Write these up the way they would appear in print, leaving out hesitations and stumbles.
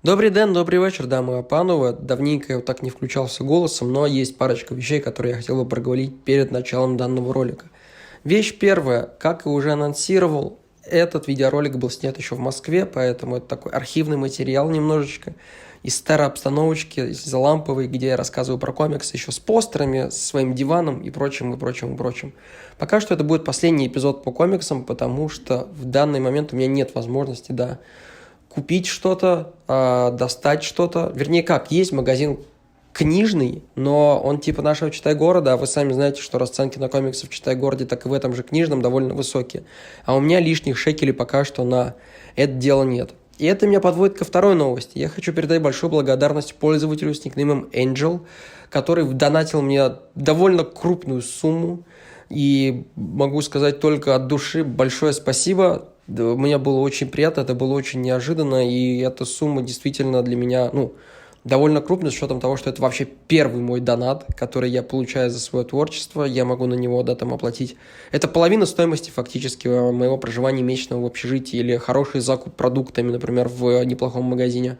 Добрий день, добрый вечер, дамы и панове. Давненько я вот так не включался голосом, но есть парочка вещей, которые я хотел бы проговорить перед началом данного ролика. Вещь первая. Как и уже анонсировал, этот видеоролик был снят еще в Москве, поэтому это такой архивный материал немножечко из старой обстановочки, из ламповой, где я рассказываю про комиксы еще с постерами, с своим диваном и прочим, и прочим, и прочим. Пока что это будет последний эпизод по комиксам, потому что в данный момент у меня нет возможности, купить что-то, достать что-то. Вернее, как, есть магазин книжный, но он типа нашего Читай-города, а вы сами знаете, что расценки на комиксы в Читай-городе, так и в этом же книжном довольно высокие. А у меня лишних шекелей пока что на это дело нет. И это меня подводит ко второй новости. Я хочу передать большую благодарность пользователю с никнеймом Angel, который донатил мне довольно крупную сумму. И могу сказать только от души большое спасибо. Мне было очень приятно, это было очень неожиданно, и эта сумма действительно для меня, довольно крупная, с учетом того, что это вообще первый мой донат, который я получаю за свое творчество. Я могу на него, оплатить. Это половина стоимости фактически моего проживания месячного в общежитии или хороший закуп продуктами, например, в неплохом магазине.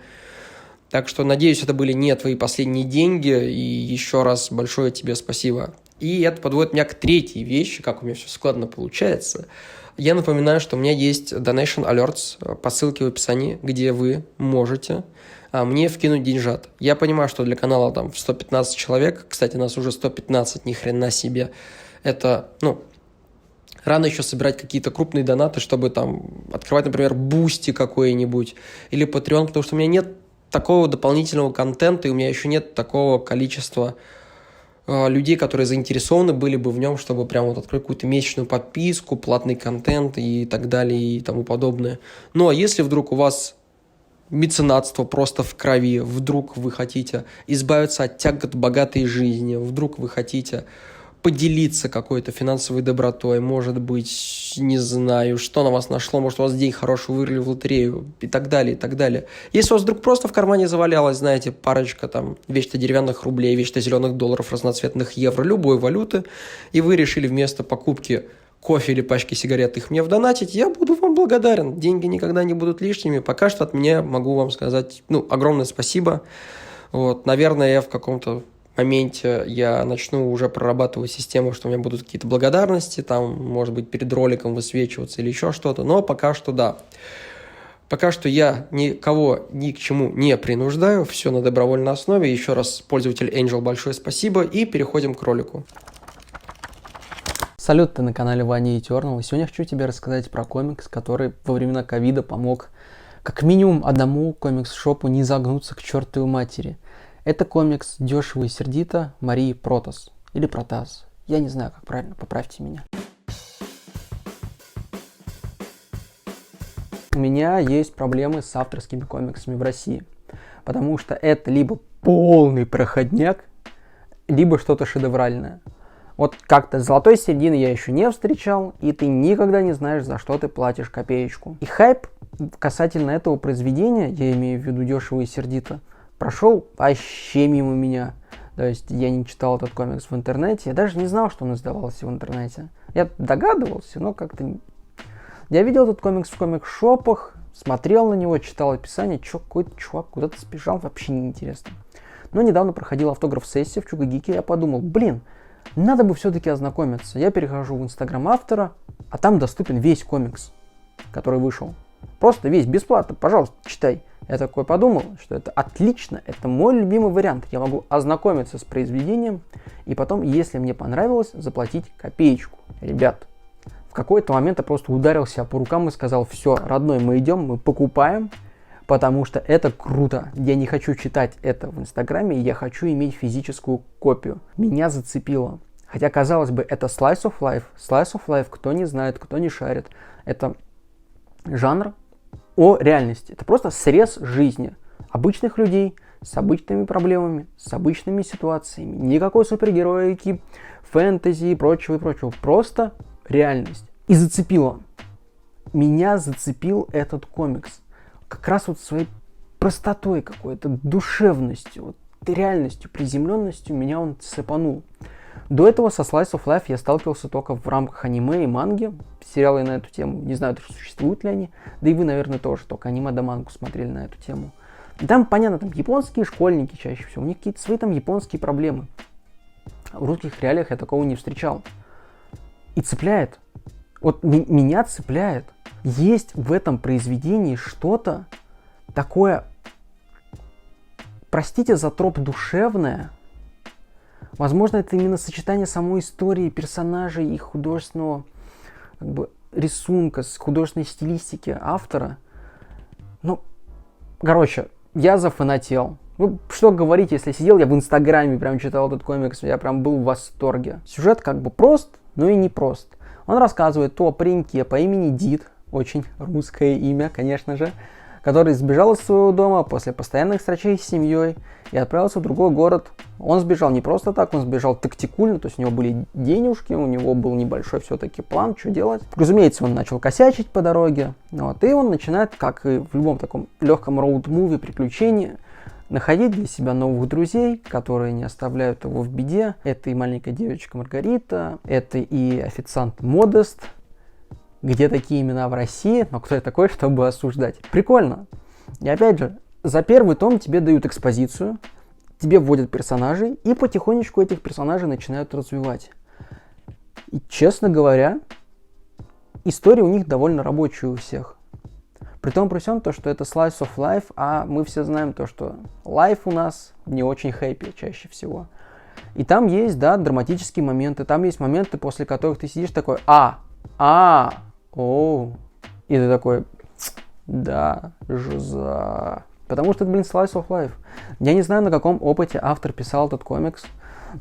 Так что, надеюсь, это были не твои последние деньги, и еще раз большое тебе спасибо. И это подводит меня к третьей вещи, как у меня все складно получается. Я напоминаю, что у меня есть Donation Alerts по ссылке в описании, где вы можете мне вкинуть деньжат. Я понимаю, что для канала там в 115 человек, кстати, нас уже 115, ни хрена себе, это, рано еще собирать какие-то крупные донаты, чтобы там открывать, например, Бусти какой-нибудь или Patreon, потому что у меня нет такого дополнительного контента, и у меня еще нет такого количества людей, которые заинтересованы были бы в нем, чтобы прям открыть какую-то месячную подписку, платный контент и так далее и тому подобное. Но если вдруг у вас меценатство просто в крови, вдруг вы хотите избавиться от тягот богатой жизни, вдруг вы хотите поделиться какой-то финансовой добротой, может быть, не знаю, что на вас нашло, может, у вас день хороший, выиграли в лотерею и так далее, и так далее. Если у вас вдруг просто в кармане завалялась, знаете, парочка там вечно деревянных рублей, вечно зеленых долларов, разноцветных евро, любой валюты, и вы решили вместо покупки кофе или пачки сигарет их мне вдонатить, я буду вам благодарен. Деньги никогда не будут лишними. Пока что от меня могу вам сказать, огромное спасибо. Наверное, я в каком-то моменте я начну уже прорабатывать систему, что у меня будут какие-то благодарности, там, может быть, перед роликом высвечиваться или еще что-то, но пока что да. Пока что я никого ни к чему не принуждаю, все на добровольной основе. Еще раз, пользователь Angel, большое спасибо, и переходим к ролику. Салют, ты на канале Вани Eternal. Сегодня я хочу тебе рассказать про комикс, который во времена ковида помог как минимум одному комикс-шопу не загнуться к чертовой матери. Это комикс «Дешево и сердито» Марии Протас. Или Протас. Я не знаю, как правильно, поправьте меня. У меня есть проблемы с авторскими комиксами в России. Потому что это либо полный проходняк, либо что-то шедевральное. Как-то золотой середины я еще не встречал, и ты никогда не знаешь, за что ты платишь копеечку. И хайп касательно этого произведения, я имею в виду «Дешево и сердито», прошел вообще мимо меня. То есть я не читал этот комикс в интернете, я даже не знал, что он издавался в интернете. Я догадывался, но как-то... Я видел этот комикс в комикс-шопах, смотрел на него, читал описание, какой-то чувак куда-то сбежал, вообще неинтересно. Но недавно проходил автограф-сессия в Чугагике, я подумал, надо бы все-таки ознакомиться. Я перехожу в инстаграм автора, а там доступен весь комикс, который вышел. Просто весь, бесплатно, пожалуйста, читай. Я такой подумал, что это отлично, это мой любимый вариант. Я могу ознакомиться с произведением и потом, если мне понравилось, заплатить копеечку. Ребят, в какой-то момент я просто ударил себя по рукам и сказал, все, родной, мы идем, мы покупаем, потому что это круто. Я не хочу читать это в инстаграме, я хочу иметь физическую копию. Меня зацепило. Хотя, казалось бы, это slice of life. Slice of life, кто не знает, кто не шарит, это жанр о реальности. Это просто срез жизни обычных людей с обычными проблемами, с обычными ситуациями. Никакой супергероики, фэнтези и прочего, и прочего. Просто реальность. И зацепило. Меня зацепил этот комикс. Как раз своей простотой какой-то, душевностью, реальностью, приземленностью меня он цепанул. До этого со Slice of Life я сталкивался только в рамках аниме и манги. Сериалы на эту тему, не знаю, существуют ли они. Да и вы, наверное, тоже только аниме да мангу смотрели на эту тему. И там, понятно, там японские школьники чаще всего. У них какие-то свои там японские проблемы. В русских реалиях я такого не встречал. И цепляет. Вот меня цепляет. Есть в этом произведении что-то такое, простите за троп, душевное. Возможно, это именно сочетание самой истории, персонажей и художественного рисунка, с художественной стилистики автора. Ну, короче, я зафанател. Ну, что говорить, если сидел я в Инстаграме, прям читал этот комикс, я прям был в восторге. Сюжет прост, но и не прост. Он рассказывает о пареньке по имени Дид, очень русское имя, конечно же, который сбежал из своего дома после постоянных встреч с семьей и отправился в другой город. Он сбежал не просто так, он сбежал тактикульно, то есть у него были денежки, у него был небольшой все-таки план, что делать. Разумеется, он начал косячить по дороге, и он начинает, как и в любом таком легком роуд-муви приключении, находить для себя новых друзей, которые не оставляют его в беде. Это и маленькая девочка Маргарита, это и официант Модест. Где такие имена в России, но кто я такой, чтобы осуждать? Прикольно. И опять же, за первый том тебе дают экспозицию, тебе вводят персонажей, и потихонечку этих персонажей начинают развивать. И, честно говоря, история у них довольно рабочая у всех. При том, при всем, то, что это Slice of Life, а мы все знаем то, что Life у нас не очень хэппи чаще всего. И там есть, да, драматические моменты, там есть моменты, после которых ты сидишь такой, и ты такой, да, жиза. Потому что это, Slice of Life. Я не знаю, на каком опыте автор писал этот комикс,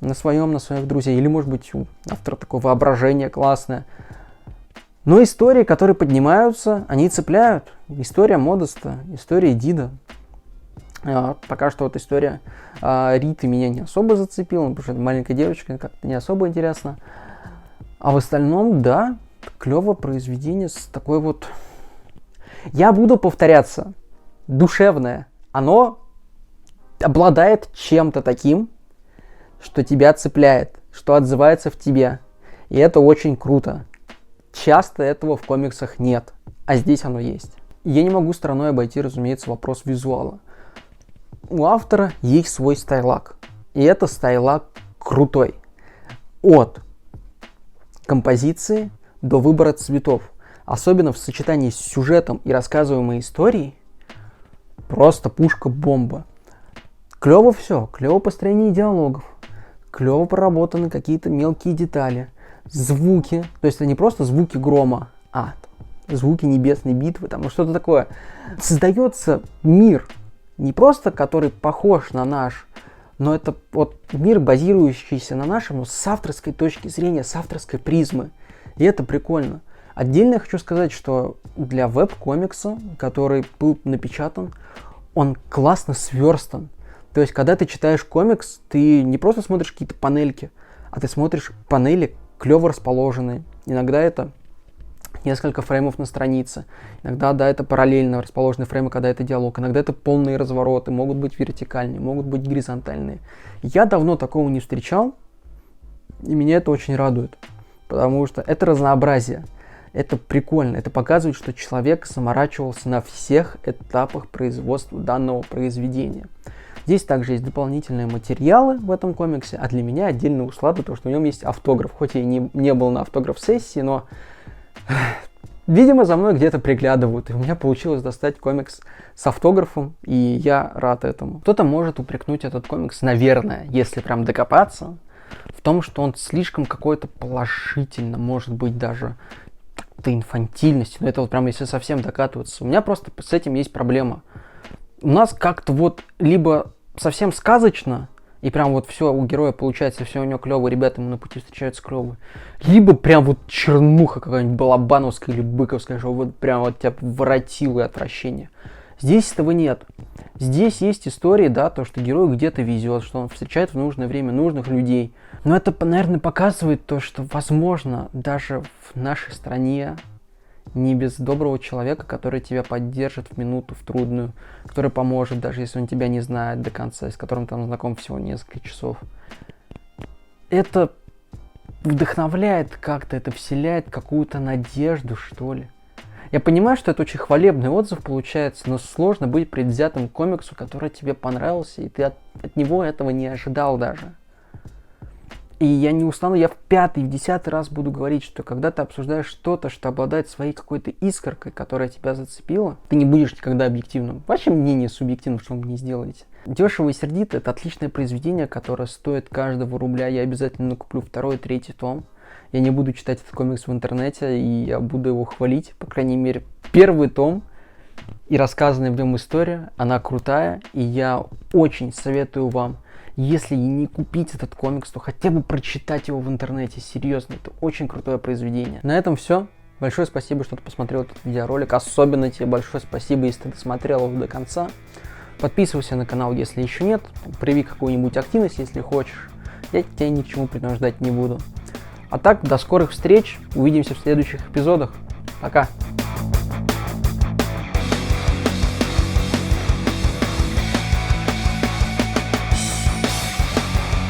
на своих друзей, или, может быть, у автора такое воображение классное. Но истории, которые поднимаются, они цепляют. История Модеста, история Дида. Пока что вот история Риты меня не особо зацепила, потому что это маленькая девочка, как-то не особо интересно. А в остальном, да, клевое произведение с такой вот... Я буду повторяться. Душевное. Оно обладает чем-то таким, что тебя цепляет, что отзывается в тебе. И это очень круто. Часто этого в комиксах нет, а здесь оно есть. Я не могу стороной обойти, разумеется, вопрос визуала. У автора есть свой стайлак. И это стайлак крутой. От композиции до выбора цветов. Особенно в сочетании с сюжетом и рассказываемой историей. Просто пушка-бомба. Клево все. Клево построение диалогов. Клево проработаны какие-то мелкие детали. Звуки. То есть это не просто звуки грома, а звуки небесной битвы. Там что-то такое. Создается мир. Не просто который похож на наш, но это вот мир, базирующийся на нашем, но с авторской точки зрения, с авторской призмы. И это прикольно. Отдельно я хочу сказать, что для веб-комикса, который был напечатан, он классно сверстан. То есть, когда ты читаешь комикс, ты не просто смотришь какие-то панельки, а ты смотришь панели клево расположенные. Иногда это несколько фреймов на странице. Иногда, да, это параллельно расположенные фреймы, когда это диалог. Иногда это полные развороты, могут быть вертикальные, могут быть горизонтальные. Я давно такого не встречал, и меня это очень радует. Потому что это разнообразие. Это прикольно. Это показывает, что человек заморачивался на всех этапах производства данного произведения. Здесь также есть дополнительные материалы в этом комиксе, а для меня отдельный услада, потому что в нем есть автограф. Хоть я и не был на автограф-сессии, но, видимо, за мной где-то приглядывают. И у меня получилось достать комикс с автографом, и я рад этому. Кто-то может упрекнуть этот комикс, наверное, если прям докопаться, в том, что он слишком какой-то положительно, может быть, даже инфантильности. Но это вот прям если совсем докатываться. У меня просто с этим есть проблема. У нас как-то вот либо совсем сказочно, и прям вот все у героя получается, все у него клево, ребята ему на пути встречаются клевые. Либо прям вот чернуха какая-нибудь балабановская или быковская, что вот прям вот тебя воротило и отвращение. Здесь этого нет. Здесь есть истории, да, то, что герою где-то везет, что он встречает в нужное время нужных людей. Но это, наверное, показывает то, что, возможно, даже в нашей стране не без доброго человека, который тебя поддержит в минуту, в трудную, который поможет, даже если он тебя не знает до конца, с которым там знаком всего несколько часов. Это вдохновляет как-то, это вселяет какую-то надежду, что ли. Я понимаю, что это очень хвалебный отзыв получается, но сложно быть предвзятым к комиксу, который тебе понравился, и ты от него этого не ожидал даже. И я не устану, я в 5-й, в 10-й раз буду говорить, что когда ты обсуждаешь что-то, что обладает своей какой-то искоркой, которая тебя зацепила, ты не будешь никогда объективным. Ваше мнение субъективным, что вы не сделаете. «Дешево и сердито» — это отличное произведение, которое стоит каждого рубля. Я обязательно куплю 2-й, 3-й том. Я не буду читать этот комикс в интернете, и я буду его хвалить. По крайней мере, 1-й том и рассказанная в нем история, она крутая. И я очень советую вам, если не купить этот комикс, то хотя бы прочитать его в интернете. Серьезно, это очень крутое произведение. На этом все. Большое спасибо, что ты посмотрел этот видеоролик. Особенно тебе большое спасибо, если ты досмотрел его до конца. Подписывайся на канал, если еще нет. Прояви какую-нибудь активность, если хочешь. Я тебя ни к чему принуждать не буду. А так, до скорых встреч. Увидимся в следующих эпизодах. Пока.